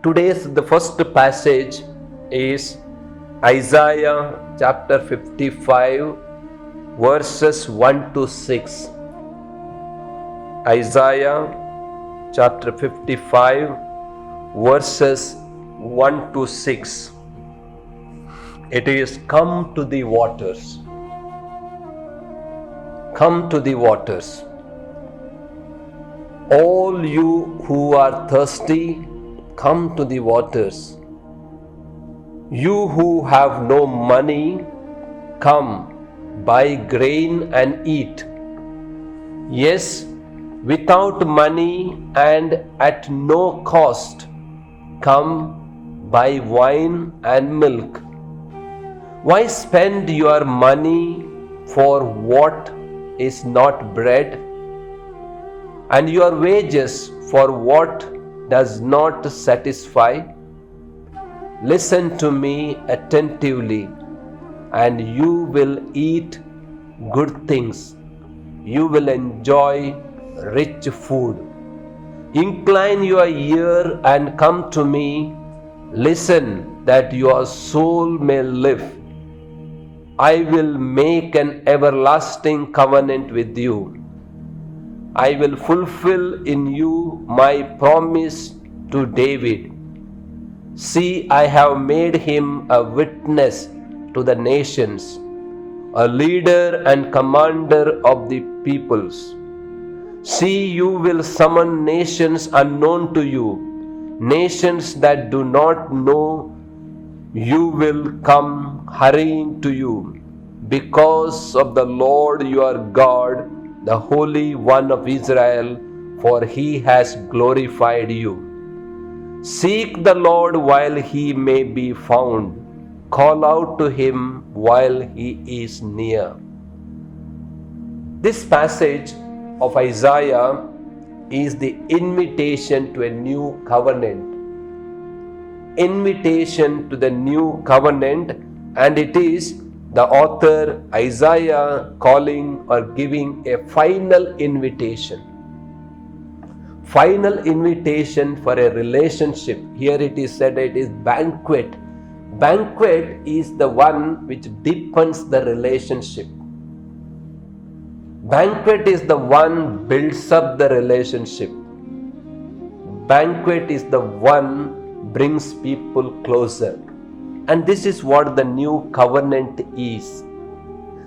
Today's the first passage is Isaiah chapter 55 verses 1 to 6. Isaiah chapter 55 verses 1 to 6. It is, come to the waters. Come to the waters. All you who are thirsty, come to the waters. You who have no money, come, buy grain and eat. Yes, without money and at no cost, come, buy wine and milk. Why spend your money for what is not bread, and your wages for what does not satisfy? Listen to me attentively, and you will eat good things. You will enjoy rich food. Incline your ear and come to me. Listen, that your soul may live. I will make an everlasting covenant with you. I will fulfill in you my promise to David. See, I have made him a witness to the nations, a leader and commander of the peoples. See, you will summon nations unknown to you, nations that do not know you will come hurrying to you, because of the Lord your God, the Holy One of Israel, for he has glorified you. Seek the Lord while he may be found. Call out to him while he is near. This passage of Isaiah is the invitation to a new covenant. Invitation to the new covenant, and it is the author Isaiah calling or giving a final invitation. Final invitation for a relationship. Here it is said it is banquet. Banquet is the one which deepens the relationship. Banquet is the one builds up the relationship. Banquet is the one brings people closer. And this is what the new covenant is.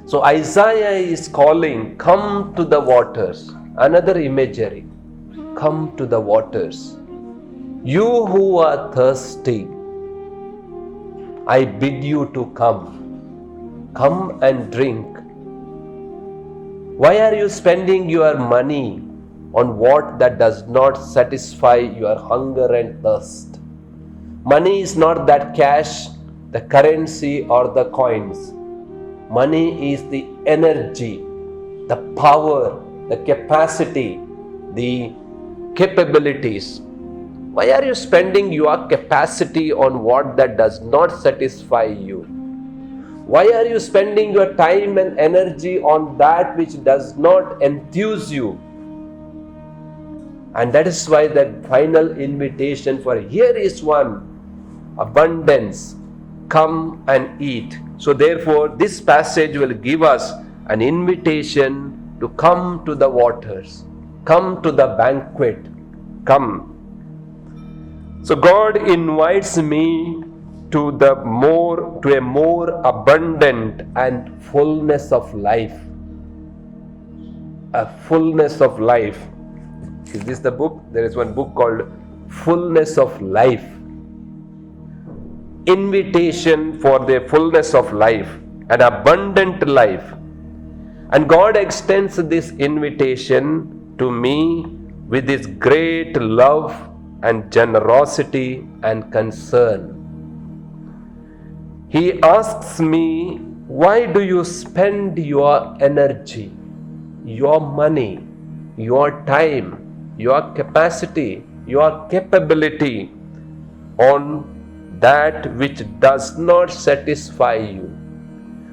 So Isaiah is calling, come to the waters. Another imagery. Come to the waters. You who are thirsty, I bid you to come. Come and drink. Why are you spending your money on what that does not satisfy your hunger and thirst? Money is not that cash, the currency or the coins. Money is the energy, the power, the capacity, the capabilities. Why are you spending your capacity on what that does not satisfy you? Why are you spending your time and energy on that which does not enthuse you? And that is why that final invitation for here is one, abundance. Come and eat. So therefore, this passage will give us an invitation to come to the waters. Come to the banquet. Come. So God invites me to a more abundant and fullness of life. A fullness of life. Is this the book? There is one book called Fullness of Life. Invitation for the fullness of life, an abundant life. And God extends this invitation to me with his great love and generosity and concern. He asks me, why do you spend your energy, your money, your time, your capacity, your capability on that which does not satisfy you,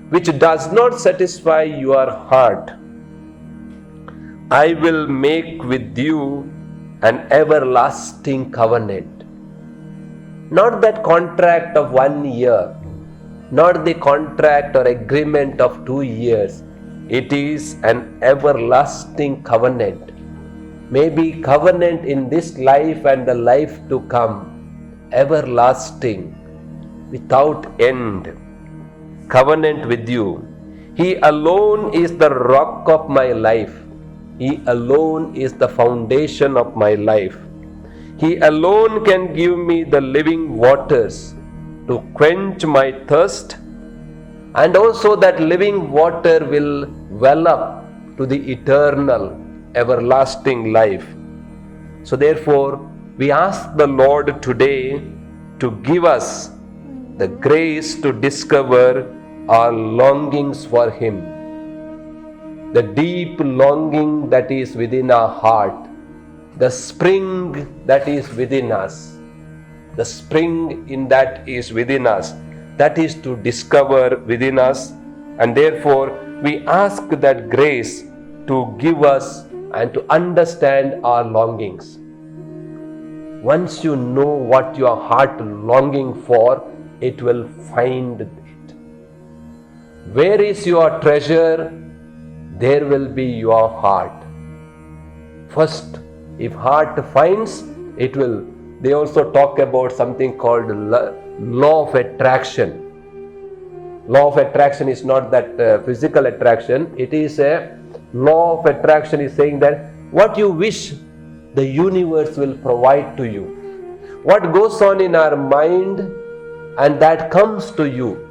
which does not satisfy your heart? I will make with you an everlasting covenant. Not that contract of 1 year, not the contract or agreement of 2 years. It is an everlasting covenant. Maybe covenant in this life and the life to come, everlasting, without end. Covenant with you. He alone is the rock of my life. He alone is the foundation of my life. He alone can give me the living waters to quench my thirst, and also that living water will well up to the eternal, everlasting life. So therefore, we ask the Lord today to give us the grace to discover our longings for Him, the deep longing that is within our heart, the spring that is within us, the spring in that is within us, that is to discover within us, and therefore we ask that grace to give us and to understand our longings. Once you know what your heart longing for, it will find it. Where is your treasure? There will be your heart. First, if heart finds, it will. They also talk about something called law of attraction. Law of attraction is not that physical attraction. It is a law of attraction is saying that what you wish, the universe will provide to you. What goes on in our mind, and that comes to you.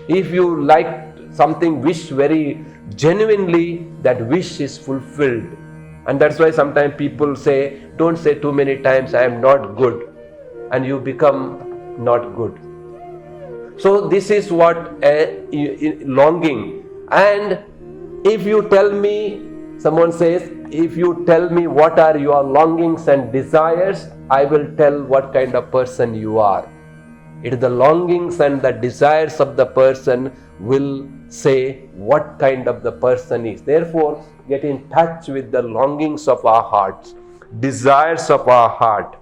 If you like something, wish very genuinely, that wish is fulfilled. And that's why sometimes people say, don't say too many times, I am not good, and you become not good. So this is what longing. And if you tell me, someone says, if you tell me what are your longings and desires, I will tell what kind of person you are. It is the longings and the desires of the person will say what kind of the person is. Therefore, get in touch with the longings of our hearts, desires of our heart.